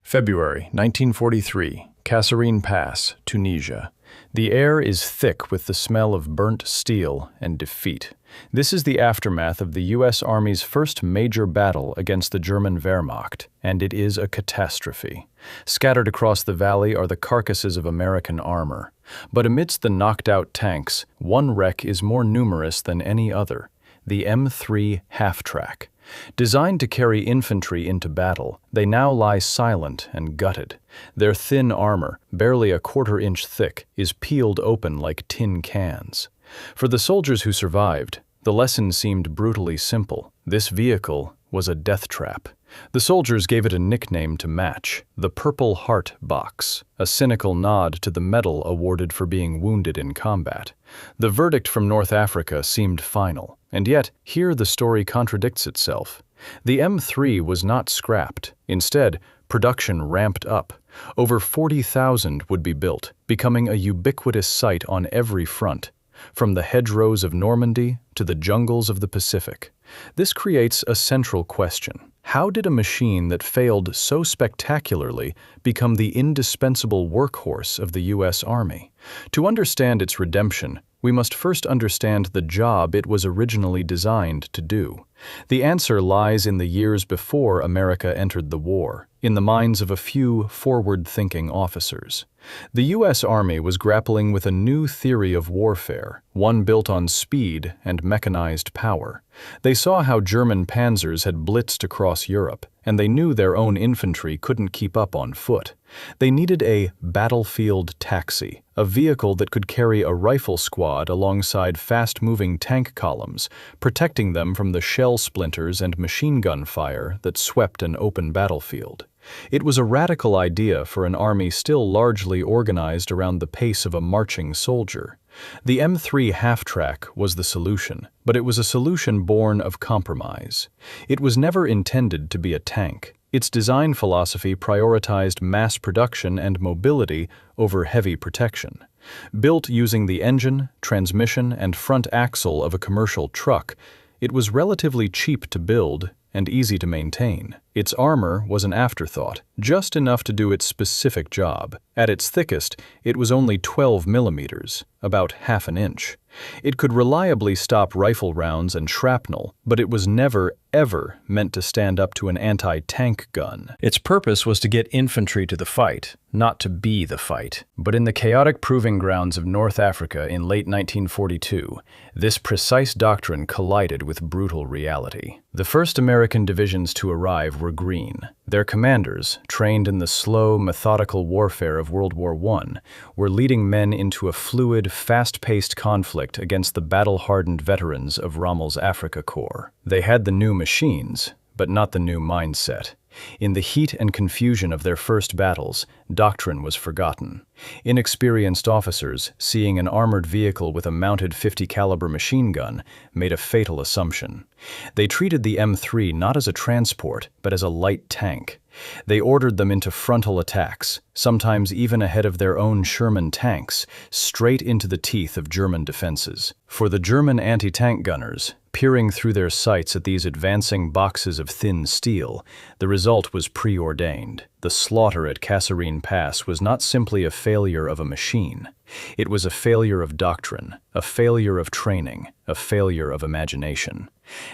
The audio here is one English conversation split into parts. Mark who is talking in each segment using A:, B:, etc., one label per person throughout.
A: February 1943, Kasserine Pass, Tunisia. The air is thick with the smell of burnt steel and defeat. This is the aftermath of the U.S. Army's first major battle against the German Wehrmacht, and it is a catastrophe. Scattered across the valley are the carcasses of American armor. But amidst the knocked-out tanks, one wreck is more numerous than any other: the M3 half-track. Designed to carry infantry into battle, they now lie silent and gutted. Their thin armor, barely a quarter-inch thick, is peeled open like tin cans. For the soldiers who survived, the lesson seemed brutally simple. This vehicle was a death trap. The soldiers gave it a nickname to match: the Purple Heart Box, a cynical nod to the medal awarded for being wounded in combat. The verdict from North Africa seemed final, and yet here the story contradicts itself. The M3 was not scrapped. Instead, production ramped up. Over 40,000 would be built, becoming a ubiquitous sight on every front, from the hedgerows of Normandy to the jungles of the Pacific. This creates a central question. How did a machine that failed so spectacularly become the indispensable workhorse of the U.S. Army? To understand its redemption, we must first understand the job it was originally designed to do. The answer lies in the years before America entered the war, in the minds of a few forward-thinking officers. The U.S. Army was grappling with a new theory of warfare, one built on speed and mechanized power. They saw how German panzers had blitzed across Europe, and they knew their own infantry couldn't keep up on foot. They needed a battlefield taxi, a vehicle that could carry a rifle squad alongside fast-moving tank columns, protecting them from the shell splinters and machine gun fire that swept an open battlefield. It was a radical idea for an army still largely organized around the pace of a marching soldier. The M3 half-track was the solution, but it was a solution born of compromise. It was never intended to be a tank. Its design philosophy prioritized mass production and mobility over heavy protection. Built using the engine, transmission, and front axle of a commercial truck, it was relatively cheap to build and easy to maintain. Its armor was an afterthought, just enough to do its specific job. At its thickest, it was only 12 millimeters, about half an inch. It could reliably stop rifle rounds and shrapnel, but it was never, ever meant to stand up to an anti-tank gun. Its purpose was to get infantry to the fight, not to be the fight. But in the chaotic proving grounds of North Africa in late 1942, this precise doctrine collided with brutal reality. The first American divisions to arrive were green. Their commanders, trained in the slow, methodical warfare of World War I, were leading men into a fluid, fast-paced conflict against the battle-hardened veterans of Rommel's Afrika Korps. They had the new machines, but not the new mindset. In the heat and confusion of their first battles, doctrine was forgotten. Inexperienced officers, seeing an armored vehicle with a mounted .50 caliber machine gun, made a fatal assumption. They treated the M3 not as a transport, but as a light tank. They ordered them into frontal attacks, sometimes even ahead of their own Sherman tanks, straight into the teeth of German defenses. For the German anti-tank gunners, peering through their sights at these advancing boxes of thin steel, the result was preordained. The slaughter at Kasserine Pass was not simply a failure of a machine. It was a failure of doctrine, a failure of training, a failure of imagination.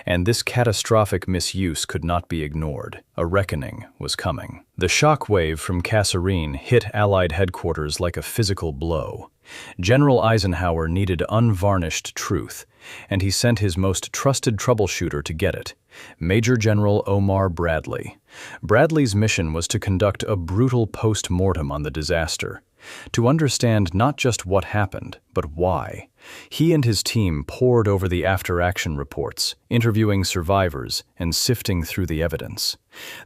A: And this catastrophic misuse could not be ignored. A reckoning was coming. The shock wave from Kasserine hit Allied headquarters like a physical blow. General Eisenhower needed unvarnished truth, and he sent his most trusted troubleshooter to get it: Major General Omar Bradley. Bradley's mission was to conduct a brutal post-mortem on the disaster, to understand not just what happened, but why. He and his team pored over the after-action reports, interviewing survivors and sifting through the evidence.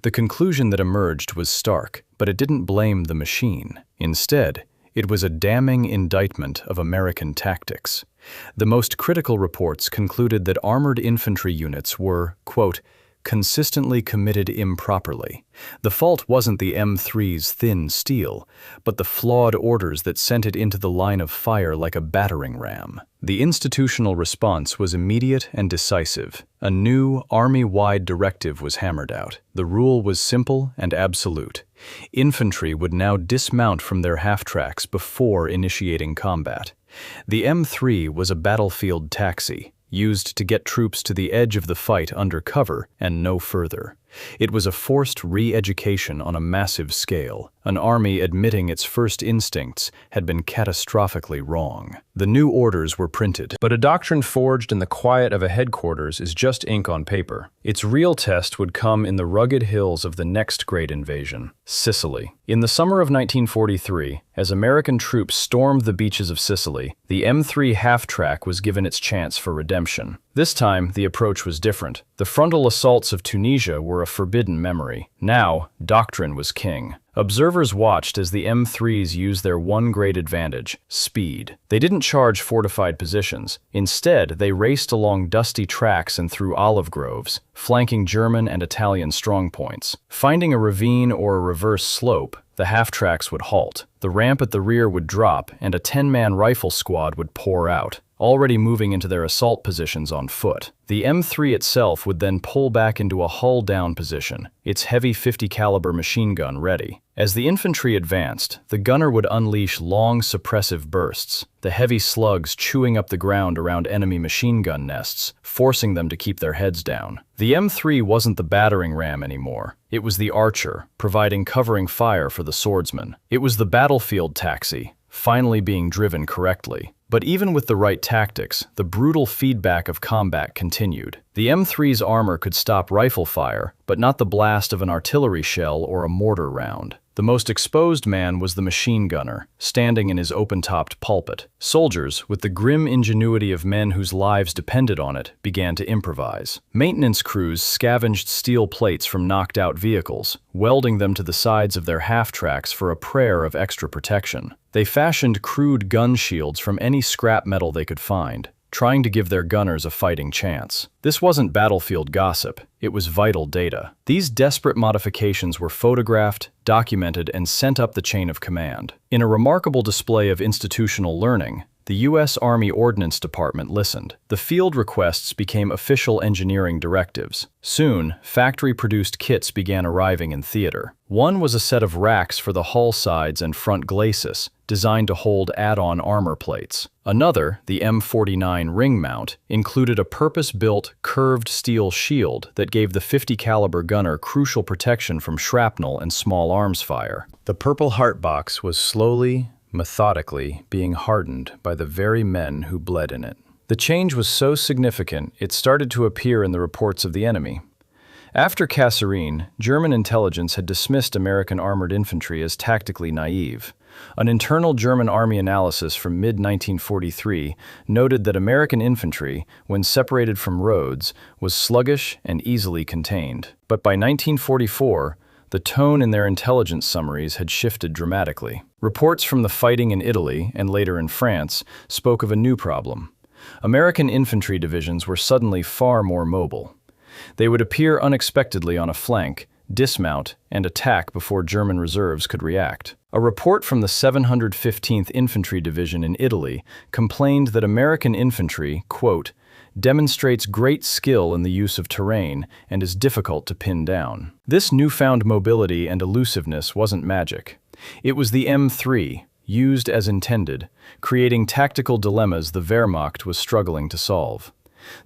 A: The conclusion that emerged was stark, but it didn't blame the machine. Instead, it was a damning indictment of American tactics. The most critical reports concluded that armored infantry units were, quote, consistently committed improperly. The fault wasn't the M3's thin steel, but the flawed orders that sent it into the line of fire like a battering ram. The institutional response was immediate and decisive. A new, army-wide directive was hammered out. The rule was simple and absolute. Infantry would now dismount from their half-tracks before initiating combat. The M3 was a battlefield taxi, used to get troops to the edge of the fight under cover and no further. It was a forced re-education on a massive scale, an army admitting its first instincts had been catastrophically wrong. The new orders were printed, but a doctrine forged in the quiet of a headquarters is just ink on paper. Its real test would come in the rugged hills of the next great invasion, Sicily. In the summer of 1943, as American troops stormed the beaches of Sicily, the M3 half-track was given its chance for redemption. This time, the approach was different. The frontal assaults of Tunisia were a forbidden memory. Now, Doctrine was king. Observers watched as the M3s used their one great advantage, speed. They didn't charge fortified positions. Instead, they raced along dusty tracks and through olive groves, flanking German and Italian strongpoints. Finding a ravine or a reverse slope, the half-tracks would halt. The ramp at the rear would drop, and a 10-man rifle squad would pour out, already moving into their assault positions on foot. The M3 itself would then pull back into a hull-down position, its heavy 50 caliber machine gun ready. As the infantry advanced, the gunner would unleash long suppressive bursts, the heavy slugs chewing up the ground around enemy machine gun nests, forcing them to keep their heads down. The M3 wasn't the battering ram anymore. It was the archer, providing covering fire for the swordsman. It was the battlefield taxi, finally being driven correctly. But even with the right tactics, the brutal feedback of combat continued. The M3's armor could stop rifle fire, but not the blast of an artillery shell or a mortar round. The most exposed man was the machine gunner, standing in his open-topped pulpit. Soldiers, with the grim ingenuity of men whose lives depended on it, began to improvise. Maintenance crews scavenged steel plates from knocked-out vehicles, welding them to the sides of their half-tracks for a prayer of extra protection. They fashioned crude gun shields from any scrap metal they could find, trying to give their gunners a fighting chance. This wasn't battlefield gossip, it was vital data. These desperate modifications were photographed, documented, and sent up the chain of command. In a remarkable display of institutional learning, the U.S. Army Ordnance Department listened. The field requests became official engineering directives. Soon, factory-produced kits began arriving in theater. One was a set of racks for the hull sides and front glacis, designed to hold add-on armor plates. Another, the M49 ring mount, included a purpose-built, curved steel shield that gave the 50 caliber gunner crucial protection from shrapnel and small arms fire. The Purple Heart box was slowly, methodically being hardened by the very men who bled in it. The change was so significant, it started to appear in the reports of the enemy. After Kasserine, German intelligence had dismissed American armored infantry as tactically naive. An internal German army analysis from mid-1943 noted that American infantry, when separated from roads, was sluggish and easily contained. But by 1944, the tone in their intelligence summaries had shifted dramatically. Reports from the fighting in Italy, and later in France, spoke of a new problem. American infantry divisions were suddenly far more mobile. They would appear unexpectedly on a flank, dismount, and attack before German reserves could react. A report from the 715th Infantry Division in Italy complained that American infantry, quote, demonstrates great skill in the use of terrain and is difficult to pin down. This newfound mobility and elusiveness wasn't magic. It was the M3, used as intended, creating tactical dilemmas the Wehrmacht was struggling to solve.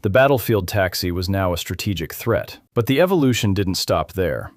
A: The battlefield taxi was now a strategic threat. But the evolution didn't stop there.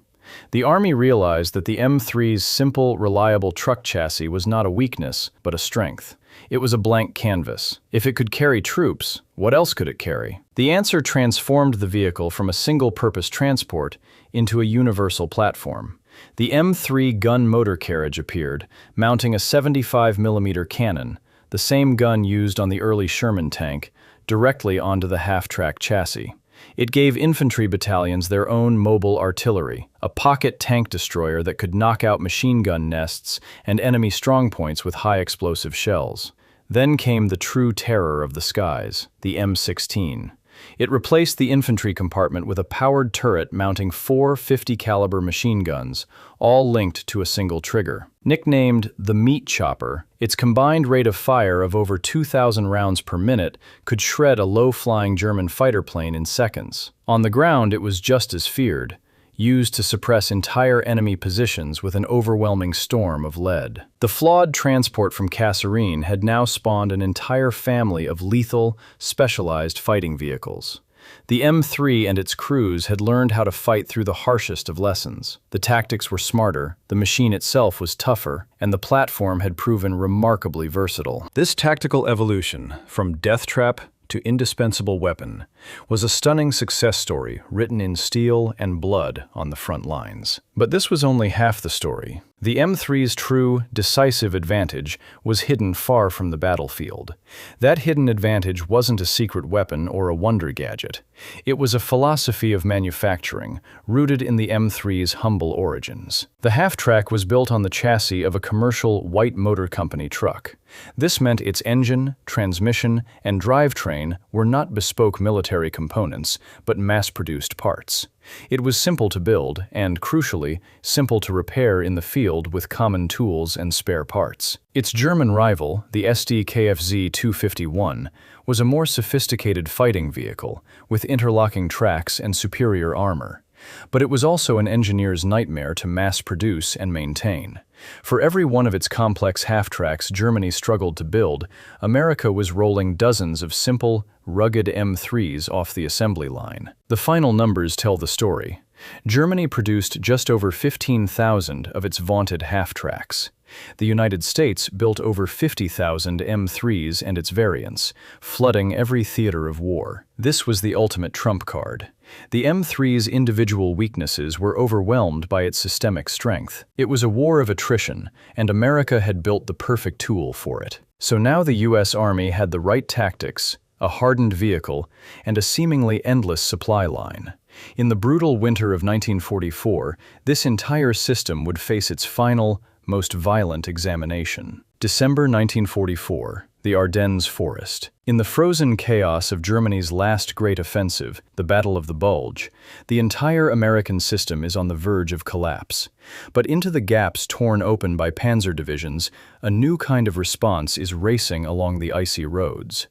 A: The Army realized that the M3's simple, reliable truck chassis was not a weakness, but a strength. It was a blank canvas. If it could carry troops, what else could it carry? The answer transformed the vehicle from a single-purpose transport into a universal platform. The M3 gun motor carriage appeared, mounting a 75mm cannon, the same gun used on the early Sherman tank, directly onto the half-track chassis. It gave infantry battalions their own mobile artillery, a pocket tank destroyer that could knock out machine gun nests and enemy strongpoints with high-explosive shells. Then came the true terror of the skies, the M16. It replaced the infantry compartment with a powered turret mounting 4 50 caliber machine guns, all linked to a single trigger. Nicknamed the meat chopper, its combined rate of fire of over 2,000 rounds per minute could shred a low-flying German fighter plane in seconds. On the ground, it was just as feared. used to suppress entire enemy positions with an overwhelming storm of lead. The flawed transport from Kasserine had now spawned an entire family of lethal, specialized fighting vehicles. The M3 and its crews had learned how to fight through the harshest of lessons. The tactics were smarter, the machine itself was tougher, and the platform had proven remarkably versatile. This tactical evolution, from death trap to indispensable weapon, was a stunning success story written in steel and blood on the front lines. But this was only half the story. The M3's true, decisive advantage was hidden far from the battlefield. That hidden advantage wasn't a secret weapon or a wonder gadget. It was a philosophy of manufacturing, rooted in the M3's humble origins. The half-track was built on the chassis of a commercial White Motor Company truck. This meant its engine, transmission, and drivetrain were not bespoke military components, but mass-produced parts. It was simple to build and, crucially, simple to repair in the field with common tools and spare parts. Its German rival, the SD KFZ 251, was a more sophisticated fighting vehicle, with interlocking tracks and superior armor. But it was also an engineer's nightmare to mass-produce and maintain. For every one of its complex half-tracks Germany struggled to build, America was rolling dozens of simple, rugged M3s off the assembly line. The final numbers tell the story. Germany produced just over 15,000 of its vaunted half-tracks. The United States built over 50,000 M3s and its variants, flooding every theater of war. This was the ultimate trump card. The M3's individual weaknesses were overwhelmed by its systemic strength. It was a war of attrition, and America had built the perfect tool for it. So now the U.S. Army had the right tactics, a hardened vehicle, and a seemingly endless supply line. In the brutal winter of 1944, this entire system would face its final, most violent examination. December 1944, the Ardennes forest. In the frozen chaos of Germany's last great offensive, the Battle of the Bulge, the entire American system is on the verge of collapse. But into the gaps torn open by panzer divisions, a new kind of response is racing along the icy roads.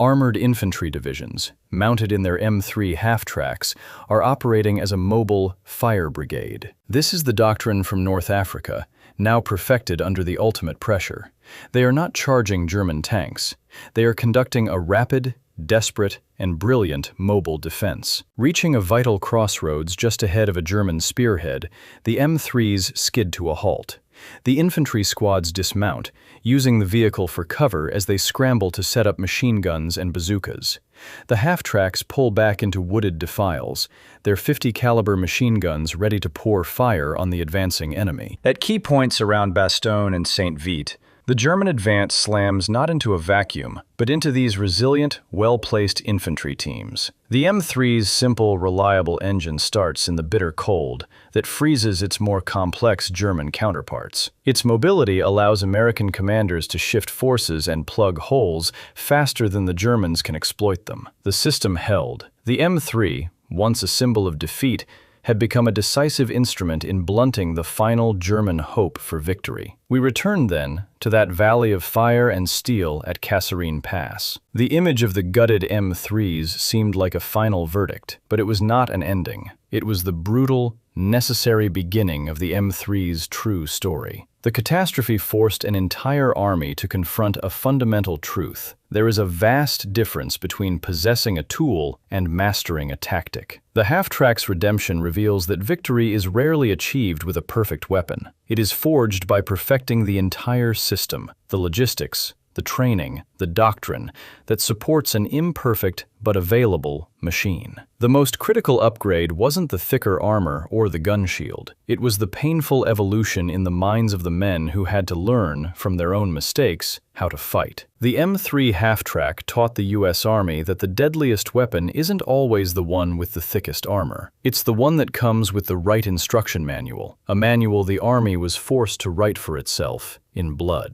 A: Armored infantry divisions, mounted in their M3 half-tracks, are operating as a mobile fire brigade. This is the doctrine from North Africa, now perfected under the ultimate pressure. They are not charging German tanks. They are conducting a rapid, desperate, and brilliant mobile defense. Reaching a vital crossroads just ahead of a German spearhead, the M3s skid to a halt. The infantry squads dismount, using the vehicle for cover as they scramble to set up machine guns and bazookas. The half-tracks pull back into wooded defiles, their 50-caliber machine guns ready to pour fire on the advancing enemy. At key points around Bastogne and St. Vite, the German advance slams not into a vacuum, but into these resilient, well-placed infantry teams. The M3's simple, reliable engine starts in the bitter cold that freezes its more complex German counterparts. Its mobility allows American commanders to shift forces and plug holes faster than the Germans can exploit them. The system held. The M3, once a symbol of defeat, had become a decisive instrument in blunting the final German hope for victory. We return then to that valley of fire and steel at Kasserine Pass. The image of the gutted M3s seemed like a final verdict, but it was not an ending. It was the brutal, necessary beginning of the M3's true story. The catastrophe forced an entire army to confront a fundamental truth. There is a vast difference between possessing a tool and mastering a tactic. The half-track's redemption reveals that victory is rarely achieved with a perfect weapon. It is forged by perfecting the entire system, the logistics, the training, the doctrine that supports an imperfect but available machine. The most critical upgrade wasn't the thicker armor or the gun shield. It was the painful evolution in the minds of the men who had to learn, from their own mistakes, how to fight. The M3 half-track taught the U.S. Army that the deadliest weapon isn't always the one with the thickest armor. It's the one that comes with the right instruction manual, a manual the Army was forced to write for itself in blood.